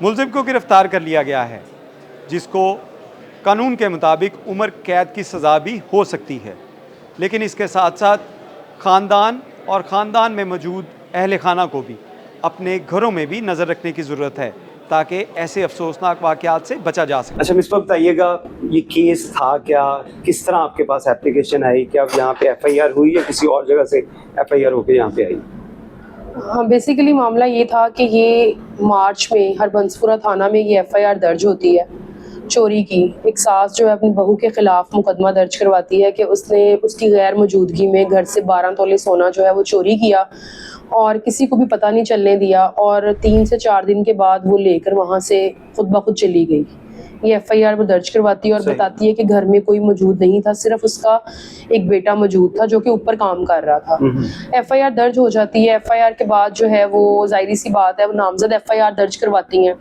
ملزم کو گرفتار کر لیا گیا ہے، جس کو قانون کے مطابق عمر قید کی سزا بھی ہو سکتی ہے، لیکن اس کے ساتھ ساتھ خاندان اور خاندان میں موجود اہل خانہ کو بھی اپنے گھروں میں بھی نظر رکھنے کی ضرورت ہے تاکہ ایسے افسوسناک واقعات سے بچا جا سکے۔ اچھا مصباح بتائیے گا، یہ کیس تھا کیا، کس طرح آپ کے پاس اپلیکیشن آئی، کیا یہاں پہ ایف آئی آر ہوئی یا کسی اور جگہ سے ایف آئی آر ہو کے یہاں پہ آئی؟ ہاں، بیسیکلی معاملہ یہ تھا کہ یہ مارچ میں ہربنسپورہ تھانہ میں یہ ایف آئی آر درج ہوتی ہے چوری کی۔ ایک ساس جو ہے اپنی بہو کے خلاف مقدمہ درج کرواتی ہے کہ اس نے اس کی غیر موجودگی میں گھر سے 12 تولے سونا جو ہے وہ چوری کیا اور کسی کو بھی پتہ نہیں چلنے دیا، اور 3 سے 4 دن کے بعد وہ لے کر وہاں سے خود بخود چلی گئی۔ یہ ایف آئی آر وہ درج کرواتی ہے اور بتاتی ہے کہ گھر میں کوئی موجود نہیں تھا، صرف اس کا ایک بیٹا موجود تھا جو کہ اوپر کام کر رہا تھا۔ ایف آئی آر درج ہو جاتی ہے۔ ایف آئی آر کے بعد جو ہے وہ ظاہری سی بات ہے وہ نامزد ایف آئی آر درج کرواتی ہیں۔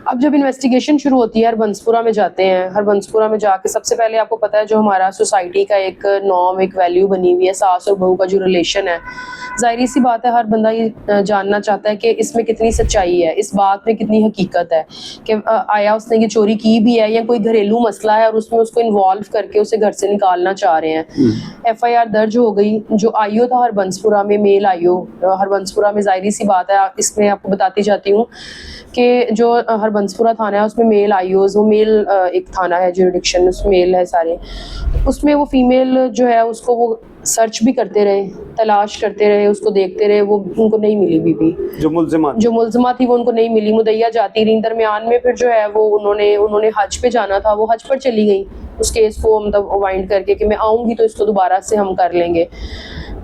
اب جب انویسٹیگیشن شروع ہوتی ہے، ہربنسپورہ میں جاتے ہیں۔ ہربنسپورہ میں جا کے سب سے پہلے آپ کو پتہ ہے جو ہمارا سوسائٹی کا ایک نارم، ایک ویلیو بنی ہوئی ہے، ساس اور بہو کا جو ریلیشن ہے، ظاہری سی بات ہے ہر بندہ یہ جاننا چاہتا ہے کہ اس میں کتنی سچائی ہے، اس بات میں کتنی حقیقت ہے کہ آیا اس نے یہ چوری کی بھی ہے یا کوئی گھریلو مسئلہ ہے اور اس میں اس کو انوالو کر کے اسے گھر سے نکالنا چاہ رہے ہیں۔ ایف آئی آر درج ہو گئی۔ جو آئی او تھا ہربنسپورہ میں، میل آئی او ہربنسپورہ میں، ظاہری سی بات ہے اس میں آپ کو بتاتی جاتی ہوں کہ جو ہربنسپورہ تھانہ ہے اس میں میل آئی اوز، وہ میل ایک تھانہ ہے جوریڈکشن، اس میل ہے سارے، اس میں وہ فیمیل جو ہے اس کو وہ سرچ بھی کرتے رہے، تلاش کرتے رہے، اس کو دیکھتے رہے، وہ ان کو نہیں ملی بی جو ملزمہ تھی وہ ان کو نہیں ملی، مدعیہ جاتی رہی۔ درمیان میں پھر جو ہے وہ انہوں نے حج پہ جانا تھا، وہ حج پر چلی گئی اس کیس کو مطلب وائنڈ کر کے کہ میں آؤں گی تو اس کو دوبارہ سے ہم کر لیں گے۔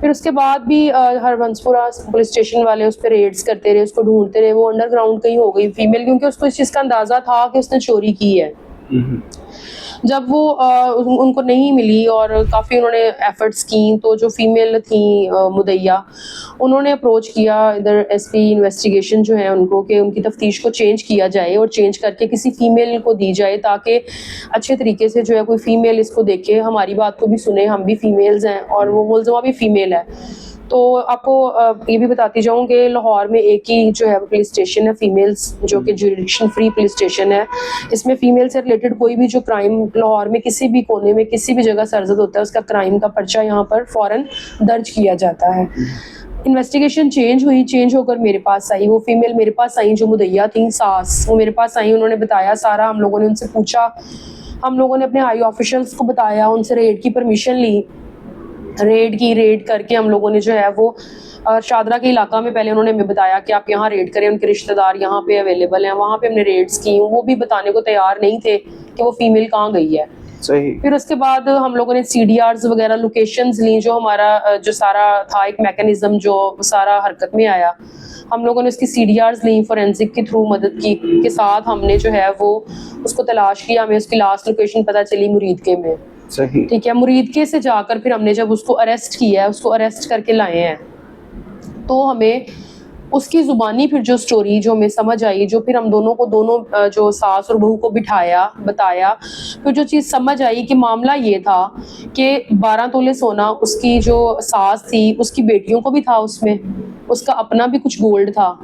پھر اس کے بعد بھی ہربنسپورہ پولیس اسٹیشن والے اس پہ ریڈز کرتے رہے، اس کو ڈھونڈتے رہے، وہ انڈر گراؤنڈ کہیں ہو گئی فیمیل، کیونکہ اس کو اس چیز کا اندازہ تھا کہ اس نے چوری کی ہے۔ جب وہ ان کو نہیں ملی اور کافی انہوں نے ایفرٹس کیں تو جو فیمیل تھیں مدعیہ، انہوں نے اپروچ کیا ادھر ایس پی انویسٹیگیشن جو ہیں ان کو کہ ان کی تفتیش کو چینج کیا جائے اور چینج کر کے کسی فیمیل کو دی جائے تاکہ اچھے طریقے سے جو ہے کوئی فیمیل اس کو دیکھے، ہماری بات کو بھی سنے، ہم بھی فیمیلز ہیں اور وہ ملزمہ بھی فیمیل ہے۔ تو آپ کو یہ بھی بتاتی جاؤں کہ لاہور میں ایک ہی جو ہے پولیس اسٹیشن ہے فیمیلز، جو کہ جوریڈکشن فری پولیس اسٹیشن ہے۔ اس میں فیمیل سے ریلیٹڈ کوئی بھی جو کرائم لاہور میں کسی بھی کونے میں کسی بھی جگہ سرزد ہوتا ہے، اس کا کرائم کا پرچہ یہاں پر فوراً درج کیا جاتا ہے۔ انویسٹیگیشن چینج ہوئی، چینج ہو کر میرے پاس آئی، وہ فیمیل میرے پاس آئیں جو مدعیہ تھیں ساس، وہ میرے پاس آئیں، انہوں نے بتایا سارا، ہم لوگوں نے ان سے پوچھا، ہم لوگوں نے اپنے آئی آفیشلس کو بتایا، ان سے ریڈ کی پرمیشن لی، ریڈ کر کے ہم لوگوں نے جو ہے وہ شادرہ کے علاقہ میں پہلے انہوں نے ہمیں بتایا کہ آپ یہاں ریڈ کریں، ان کے رشتہ دار یہاں پہ اویلیبل ہیں، وہاں پہ ہم نے ریڈز کی، وہ بھی بتانے کو تیار نہیں تھے کہ وہ فیمیل کہاں گئی ہے۔ پھر اس کے بعد ہم لوگوں نے سی ڈی آرز وغیرہ لوکیشنز لیں، جو ہمارا جو سارا تھا ایک میکانزم جو سارا حرکت میں آیا، ہم لوگوں نے اس کی سی ڈی آرز لیں فورینسک کے تھرو مدد کی کے ساتھ، ہم نے جو ہے وہ اس کو تلاش کیا، ہمیں اس کی لاسٹ لوکیشن پتہ چلی مریدکے میں۔ ٹھیک ہے، مریدکے سے جا کر پھر ہم نے جب اس کو اریسٹ کیا ہے، اس کو اریسٹ کر کے لائے ہیں، تو ہمیں اس کی زبانی پھر جو سٹوری جو ہمیں سمجھ آئی، جو پھر ہم دونوں جو ساس اور بہو کو بتایا، پھر جو چیز سمجھ آئی کہ معاملہ یہ تھا کہ 12 تولے سونا اس کی جو ساس تھی اس کی بیٹیوں کو بھی تھا، اس میں اس کا اپنا بھی کچھ گولڈ تھا،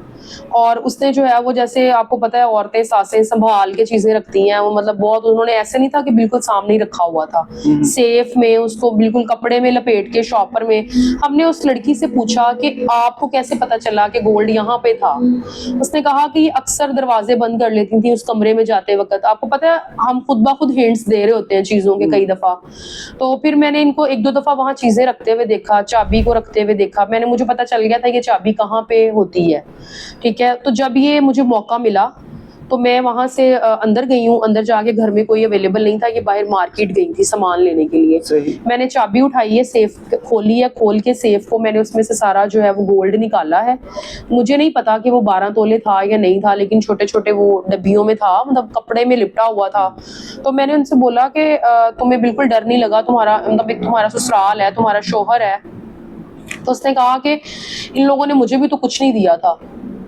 اور اس نے جو ہے وہ جیسے آپ کو پتہ ہے عورتیں ساسیں سنبھال کے چیزیں رکھتی ہیں، وہ مطلب بہت انہوں نے ایسے نہیں تھا کہ بالکل سامنے ہی رکھا ہوا تھا، سیف میں اس کو بالکل کپڑے میں لپیٹ کے شاپر میں۔ ہم نے اس لڑکی سے پوچھا کہ آپ کو کیسے پتا چلا کہ گولڈ یہاں پہ تھا؟ اس نے کہا کہ یہ اکثر دروازے بند کر لیتی تھی اس کمرے میں جاتے وقت، آپ کو پتہ ہے ہم خود بخود ہنٹس دے رہے ہوتے ہیں چیزوں کے کئی دفعہ، تو پھر میں نے ان کو 1-2 دفعہ وہاں چیزیں رکھتے ہوئے دیکھا، چابی کو رکھتے ہوئے دیکھا، مجھے پتا چل گیا تھا یہ چابی کہاں پہ ہوتی ہے۔ ٹھیک ہے، تو جب یہ مجھے موقع ملا تو میں وہاں سے اندر گئی ہوں، اندر جا کے گھر میں کوئی اویلیبل نہیں تھا، یہ باہر مارکیٹ گئی تھی سامان لینے کے لیے۔ میں نے چابی اٹھائی ہے، سیف کھولی ہے، کھول کے سیف کو میں نے اس میں سے سارا جو ہے وہ گولڈ نکالا ہے۔ مجھے نہیں پتا کہ وہ 12 تولے تھا یا نہیں تھا، لیکن چھوٹے چھوٹے وہ ڈبیوں میں تھا، مطلب کپڑے میں لپٹا ہوا تھا۔ تو میں نے ان سے بولا کہ تمہیں بالکل ڈر نہیں لگا؟ تمہارا سسرال ہے، تمہارا شوہر ہے۔ تو اس نے کہا کہ ان لوگوں نے مجھے بھی تو کچھ نہیں دیا تھا،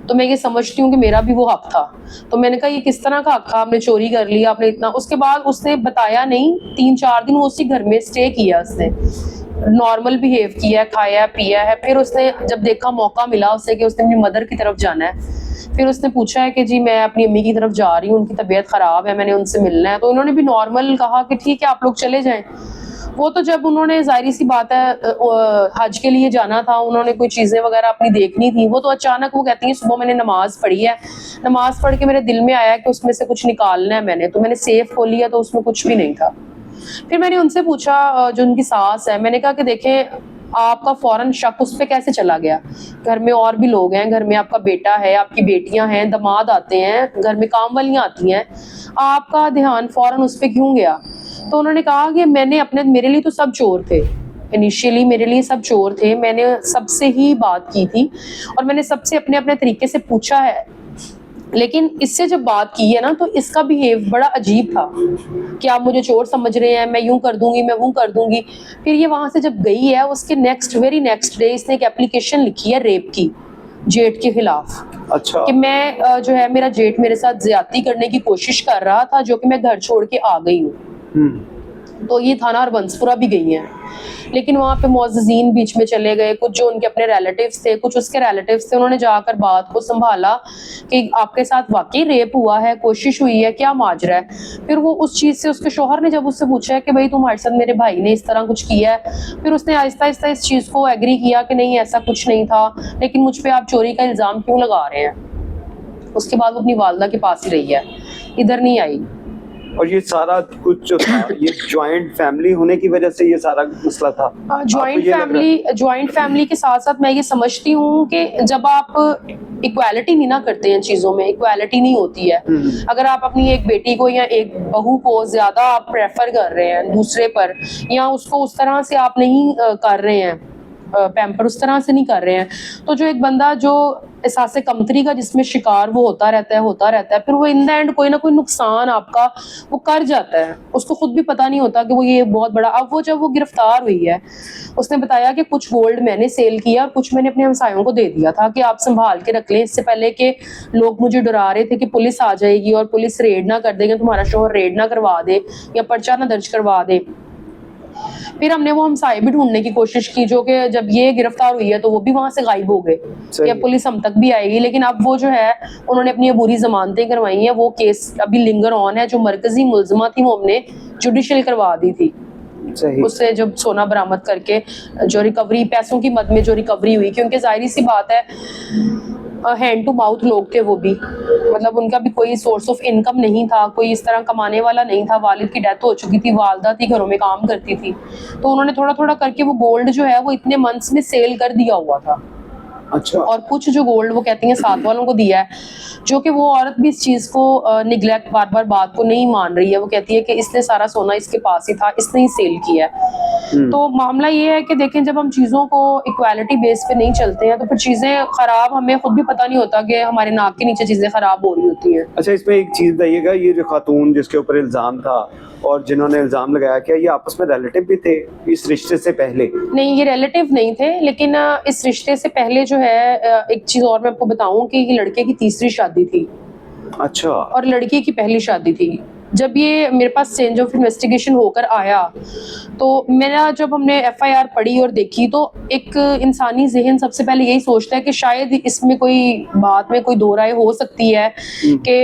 تو میں یہ سمجھتی ہوں کہ میرا بھی وہ حق تھا۔ تو میں نے کہا یہ کس طرح کا حق تھا، آپ نے چوری کر لی، آپ نے اتنا۔ اس کے بعد اس نے بتایا نہیں، 3-4 دن وہ اسی گھر میں اسٹے کیا، اس نے نارمل بیہیو کیا ہے، کھایا ہے، پیا ہے۔ پھر اس نے جب دیکھا موقع ملا اسے کہ اس نے اپنی مدر کی طرف جانا ہے، پھر اس نے پوچھا ہے کہ جی میں اپنی امی کی طرف جا رہی ہوں, ان کی طبیعت خراب ہے, میں نے ان سے ملنا ہے. تو انہوں نے بھی نارمل کہا کہ ٹھیک ہے آپ لوگ چلے جائیں. وہ تو جب انہوں نے ظاہری سی بات ہے حج کے لیے جانا تھا, انہوں نے کوئی چیزیں وغیرہ اپنی دیکھنی تھی, وہ تو اچانک وہ کہتی ہیں صبح میں نے نماز پڑھی ہے, نماز پڑھ کے میرے دل میں آیا کہ اس میں سے کچھ نکالنا ہے, میں نے تو میں نے سیف کھولی ہے تو اس میں کچھ بھی نہیں تھا. پھر میں نے ان سے پوچھا جو ان کی ساس ہے, میں نے کہا کہ دیکھیں آپ کا فوراً شک اس پہ کیسے چلا گیا, گھر میں اور بھی لوگ ہیں, گھر میں آپ کا بیٹا ہے, آپ کی بیٹیاں ہیں, داماد آتے ہیں, گھر میں کام والیاں آتی ہیں, آپ کا دھیان فوراً اس پہ کیوں گیا؟ تو انہوں نے کہا کہ میں نے میرے لیے تو سب چور تھے, انیشیلی میرے لیے سب چور تھے, میں نے سب سے ہی بات کی تھی اور میں نے سب سے اپنے اپنے طریقے سے پوچھا ہے, لیکن اس سے جب بات کی ہے نا تو اس کا بیہیو بڑا عجیب تھا کہ آپ مجھے چور سمجھ رہے ہیں, میں یوں کر دوں گی, میں وہ کر دوں گی. پھر یہ وہاں سے جب گئی ہے اس کے ویری نیکسٹ ڈے اس نے ایک اپلیکیشن لکھی ہے ریپ کی, جیٹ کے خلاف. اچھا. کہ میں جو ہے میرا جیٹ میرے ساتھ زیادتی کرنے کی کوشش کر رہا تھا, جو کہ میں گھر چھوڑ کے آ گئی ہوں. تو یہ تھانہ اربنسپورہ بھی گئی ہیں, لیکن وہاں پہ معززین بیچ میں چلے گئے, کچھ جو ان کے اپنے ریلیٹیوز تھے, کچھ اس کے ریلیٹیوز تھے, انہوں نے جا کر بات کو سنبھالا کہ آپ کے ساتھ واقعی ریپ ہوا ہے, کوشش ہوئی ہے, کیا ماجرا ہے. پھر وہ اس چیز سے اس کے شوہر نے جب اس سے پوچھا ہے کہ بھائی تمہارے ساتھ میرے بھائی نے اس طرح کچھ کیا ہے, پھر اس نے آہستہ آہستہ اس چیز کو ایگری کیا کہ نہیں ایسا کچھ نہیں تھا, لیکن مجھ پہ آپ چوری کا الزام کیوں لگا رہے ہیں. اس کے بعد وہ اپنی والدہ کے پاس ہی رہی ہے, ادھر نہیں آئی. اور یہ سارا کچھ جو تھا یہ جوائنٹ فیملی ہونے کی وجہ سے یہ سارا مسئلہ تھا. جوائنٹ فیملی کے ساتھ ساتھ میں یہ سمجھتی ہوں کہ جب آپ ایکویلٹی نہیں نہ کرتے ہیں چیزوں میں, ایکویلٹی نہیں ہوتی ہے. اگر آپ اپنی ایک بیٹی کو یا ایک بہو کو زیادہ آپ پریفر کر رہے ہیں دوسرے پر, یا اس کو اس طرح سے آپ نہیں کر رہے ہیں پیمپر, اس طرح سے نہیں کر رہے ہیں, تو جو ایک بندہ جو احساس کمتری کا جس میں شکار وہ ہوتا رہتا ہے, پھر وہ ان دا اینڈ کوئی نہ کوئی نقصان آپ کا وہ کر جاتا ہے, اس کو خود بھی پتا نہیں ہوتا کہ وہ یہ بہت بڑا. اب وہ جب وہ گرفتار ہوئی ہے, اس نے بتایا کہ کچھ گولڈ میں نے سیل کیا اور کچھ میں نے اپنے ہمسایوں کو دے دیا تھا کہ آپ سنبھال کے رکھ لیں, اس سے پہلے کہ لوگ مجھے ڈرا رہے تھے کہ پولیس آ جائے گی اور پولیس ریڈ نہ کر دے گی, تمہارا شوہر ریڈ نہ کروا دے یا پرچہ نہ درج کروا دے. پھر ہم نے وہ ہمسائے بھی ڈھونڈنے کی کوشش کی, جو کہ جب یہ گرفتار ہوئی ہے تو وہ بھی وہاں سے غائب ہو گئے کہ پولیس ہم تک بھی آئے گی. لیکن اب وہ جو ہے انہوں نے اپنی عبوری ضمانتیں کروائی ہیں, وہ کیس ابھی لنگر آن ہے. جو مرکزی ملزمہ تھی وہ ہم نے جوڈیشل کروا دی تھی, اس سے جب سونا برآمد کر کے جو ریکوری پیسوں کی مد میں جو ریکوری ہوئی, کیونکہ ظاہری سی بات ہے ہینڈ ٹو ماؤتھ لوگ تھے وہ بھی, مطلب ان کا بھی کوئی سورس آف انکم نہیں تھا, کوئی اس طرح کمانے والا نہیں تھا. والد کی ڈیتھ ہو چکی تھی, والدہ تھی گھروں میں کام کرتی تھی, تو انہوں نے تھوڑا تھوڑا کر کے وہ گولڈ جو ہے وہ اتنے منتھس میں سیل کر دیا ہوا تھا. اچھا. اور کچھ جو گولڈ وہ کہتی ہیں ساتھ والوں کو دیا ہے, جو کہ وہ عورت بھی اس چیز کو نگلیکٹ بار بار بات کو نہیں مان رہی ہے. وہ کہتی ہے کہ اس نے سارا سونا اس کے پاس ہی تھا, اس نے ہی سیل کیا ہے. تو معاملہ یہ ہے کہ دیکھیں جب ہم چیزوں کو ایکویلٹی بیس پہ نہیں چلتے ہیں تو پھر چیزیں خراب, ہمیں خود بھی پتہ نہیں ہوتا کہ ہمارے ناک کے نیچے چیزیں خراب ہو رہی ہوتی ہیں. اچھا, اس میں ایک چیز بتائیے گا, یہ جو خاتون جس کے اوپر الزام تھا اور جنہوں نے الزام لگایا, کیا یہ آپس میں ریلیٹیو بھی تھے اس رشتے سے پہلے؟ نہیں, یہ ریلیٹیو نہیں تھے, لیکن اس رشتے سے پہلے جو ہے ایک چیز اور میں آپ کو بتاؤں کہ یہ لڑکے کی تیسری شادی تھی. اچھا. اور لڑکی کی پہلی شادی تھی. جب یہ میرے پاس چینج آف انویسٹیگیشن ہو کر آیا تو میرا جب ہم نے ایف آئی آر پڑھی اور دیکھی تو ایک انسانی ذہن سب سے پہلے یہی سوچتا ہے کہ شاید اس میں کوئی بات میں کوئی دو رائے ہو سکتی ہے کہ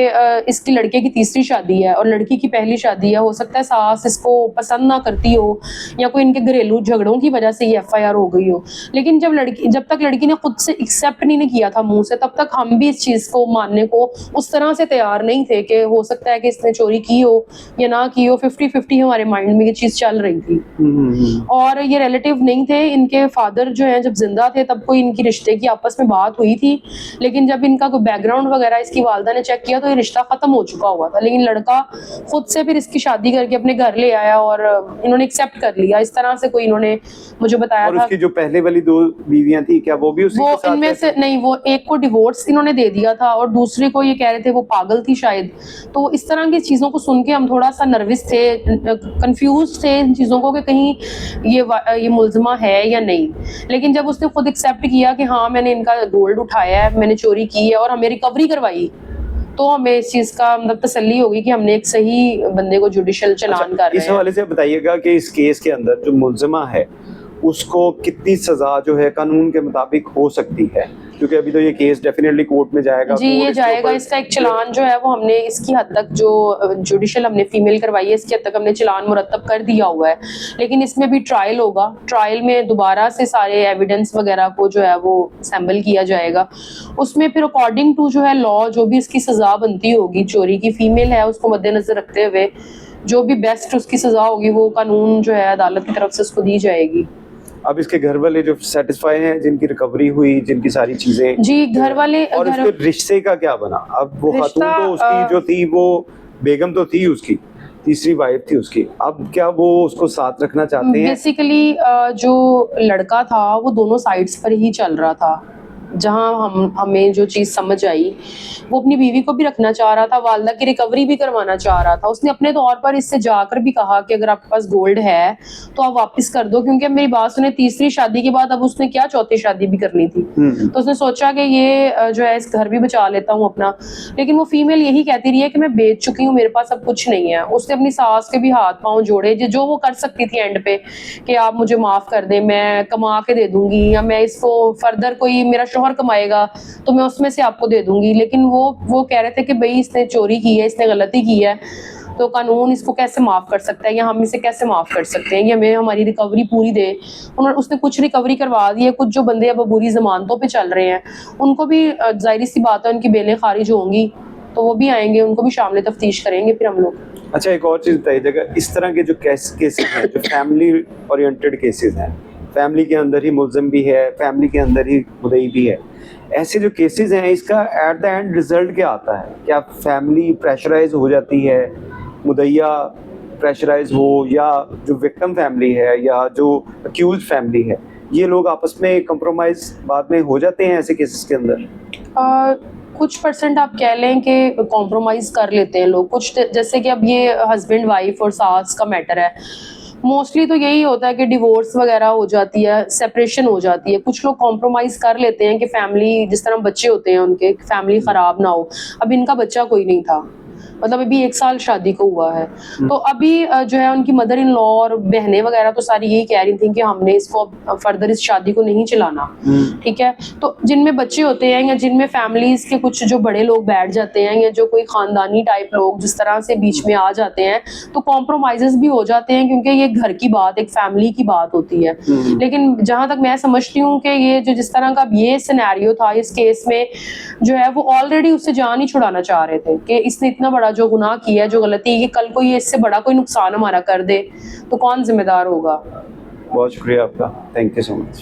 اس کی لڑکے کی تیسری شادی ہے اور لڑکی کی پہلی شادی ہے, ہو سکتا ہے ساس اس کو پسند نہ کرتی ہو یا کوئی ان کے گھریلو جھگڑوں کی وجہ سے یہ ایف آئی آر ہو گئی ہو. لیکن جب تک لڑکی نے خود سے ایکسیپٹ نہیں کیا تھا منہ سے, تب تک ہم بھی اس چیز کو ماننے کو اس طرح سے تیار نہیں تھے کہ ہو سکتا ہے کہ اس نے چوری کی ہو یا نہ کی ہو. 50-50 ہمارے مائنڈ میں یہ چیز چل رہی تھی. اور یہ ریلیٹیو نہیں تھے, ان کے فادر جو ہیں جب زندہ تھے تب کوئی ان کی رشتے کی آپس میں بات ہوئی تھی, لیکن جب ان کا کوئی بیک گراؤنڈ وغیرہ اس کی والدہ نے چیک کیا تو یہ رشتہ ختم ہو چکا ہوا تھا. لیکن لڑکا خود سے پھر اس کی شادی کر کے اپنے گھر لے آیا اور انہوں نے ایکسیپٹ کر لیا. اس طرح سے کوئی انہوں نے مجھے بتایا تھا. اور اس کی جو پہلے والی 2 بیویاں تھیں کیا وہ بھی اسی کے ساتھ؟ ان میں سے نہیں, وہ ایک کو ڈیورس انہوں نے دے دیا تھا اور دوسرے کو یہ کہہ رہے تھے وہ پاگل تھی شاید. تو اس طرح کی چیزوں کو سن کے ہم تھوڑا سا نروس تھے, کنفیوز تھے ان چیزوں کو کہ کہیں یہ ملزمہ ہے یا نہیں. لیکن جب اس نے خود ایکسیپٹ کیا کہ ہاں میں نے ان کا گولڈ اٹھایا ہے, میں نے چوری کی ہے اور ہمیں ریکوری کروائی, تو ہمیں اس چیز کا مطلب تسلی ہوگی کہ ہم نے ایک صحیح بندے کو جوڈیشل چلان کر رہے ہیں. اس حوالے سے بتائیے گا کہ اس کیس کے اندر جو ملزمہ ہے اس کو کتنی سزا جو ہے قانون کے مطابق ہو سکتی ہے؟ کیونکہ ابھی تو یہ کیس ڈیفینیٹلی کورٹ میں جائے گا. جی یہ جائے گا. اس کا ایک چلان جو ہے وہ ہم نے اس کی حد تک جو جوڈیشل ہم نے فیمیل کروائی ہے اس کی حد تک ہم نے چلان مرتب کر دیا ہوا ہے, لیکن اس میں بھی ٹرائل ہوگا. ٹرائل میں دوبارہ سے سارے ایویڈنس وغیرہ کو جو ہے وہ اسمبل کیا جائے گا. اس میں پھر اکارڈنگ ٹو جو ہے لا جو بھی اس کی سزا بنتی ہوگی, چوری کی فیمیل ہے اس کو مد نظر رکھتے ہوئے جو بھی بیسٹ اس کی سزا ہوگی وہ قانون جو ہے عدالت کی طرف سے اس کو دی جائے گی. اب اس کے گھر والے جو سیٹسفائی ہیں, جن کی ریکوری ہوئی, جن کی ساری چیزیں, جی گھر والے, اور اس کے رشتے کا کیا بنا؟ اب وہ خاتون تو اس کی جو تھی وہ بیگم تو تھی, اس کی تیسری وائف تھی اس کی, اب کیا وہ اس کو ساتھ رکھنا چاہتے ہیں؟ بیسیکلی جو لڑکا تھا وہ دونوں سائڈس پر ہی چل رہا تھا. جہاں ہمیں جو چیز سمجھ آئی وہ اپنی بیوی کو بھی رکھنا چاہ رہا تھا, والدہ کی ریکوری بھی کروانا چاہ رہا تھا. اس نے اپنے طور پر اس سے جا کر بھی کہا کہ اگر آپ کے پاس گولڈ ہے تو آپ واپس کر دو, کیونکہ میری بات سنیں تیسری شادی کے بعد اب اس نے کیا چوتھی شادی بھی کرنی تھی. تو اس نے سوچا کہ یہ جو ہے اس گھر بھی بچا لیتا ہوں اپنا. لیکن وہ فیمیل یہی کہتی رہی ہے کہ میں بیچ چکی ہوں, میرے پاس اب کچھ نہیں ہے. اس نے اپنی ساس کے بھی ہاتھ پاؤں جوڑے جو وہ کر سکتی تھی اینڈ پہ کہ آپ مجھے معاف کر دیں, میں کما کے دے دوں گی, یا میں اس کو فردر کوئی میرا شوہر کمائے گا تو میں اس میں سے آپ کو دے دوں گی. لیکن وہ کہہ رہے تھے کہ بھئی اس نے چوری کی ہے, اس نے غلطی کی ہے, تو قانون اس کو کیسے معاف کر سکتا ہے, یا ہم اسے کیسے معاف کر سکتے ہیں, یا ہمیں ہماری ریکوری پوری دے. اس نے کچھ ریکوری کروا دی ہے. کچھ جو بندے اب عبوری ضمانتوں پہ چل رہے ہیں ان کو بھی ظاہری سی بات ہے ان کی بیلیں خارج ہوں گی تو وہ بھی آئیں گے, ان کو بھی شامل تفتیش کریں گے پھر ہم لوگ. اچھا ایک اور چیز بتائیے گا, اس طرح کے جو کیسز ہیں جو فیملی اورینٹڈ کیسز ہیں, فیملی کے اندر ہی ملزم بھی ہے, فیملی کے اندر ہی مدعی بھی ہے, ایسے جو کیسز ہیں اس کا ایٹ دا اینڈ رزلٹ کیا آتا ہے؟ کیا فیملی پریشرائز ہو جاتی ہے, مدعیہ پریشرائز ہو, یا جو وکٹم فیملی ہے یا جو اکیوز فیملی ہے, یہ لوگ آپس میں کمپرومائز بعد میں ہو جاتے ہیں ایسے کیسز کے اندر؟ کچھ پرسنٹ آپ کہہ لیں کہ کمپرومائز کر لیتے ہیں لوگ. کچھ جیسے کہ اب یہ ہسبینڈ وائف اور ساس کا میٹر ہے, موسٹلی تو یہی ہوتا ہے کہ ڈیورس وغیرہ ہو جاتی ہے, سیپریشن ہو جاتی ہے. کچھ لوگ کمپرومائز کر لیتے ہیں کہ فیملی, جس طرح بچے ہوتے ہیں ان کے, فیملی خراب نہ ہو. اب ان کا بچہ کوئی نہیں تھا, مطلب ابھی 1 سال شادی کو ہوا ہے, تو ابھی جو ہے ان کی مدر ان لا اور بہنیں وغیرہ تو ساری یہی کہہ رہی تھیں کہ ہم نے اس کو فردر اس شادی کو نہیں چلانا. ٹھیک ہے, تو جن میں بچے ہوتے ہیں یا جن میں فیملیز کے کچھ جو بڑے لوگ بیٹھ جاتے ہیں, یا جو کوئی خاندانی ٹائپ لوگ جس طرح سے بیچ میں آ جاتے ہیں, تو کمپرومائزز بھی ہو جاتے ہیں, کیونکہ یہ گھر کی بات, ایک فیملی کی بات ہوتی ہے. لیکن جہاں تک میں سمجھتی ہوں کہ یہ جو جس طرح کا یہ سینیریو تھا اس کیس میں, جو ہے وہ آلریڈی اس سے جان ہی چھڑانا چاہ رہے تھے کہ اس نے اتنا بڑا جو گناہ کیا, جو غلطی ہے, کل کو یہ اس سے بڑا کوئی نقصان ہمارا کر دے تو کون ذمہ دار ہوگا. بہت شکریہ آپ کا, تھینک یو سو مچ.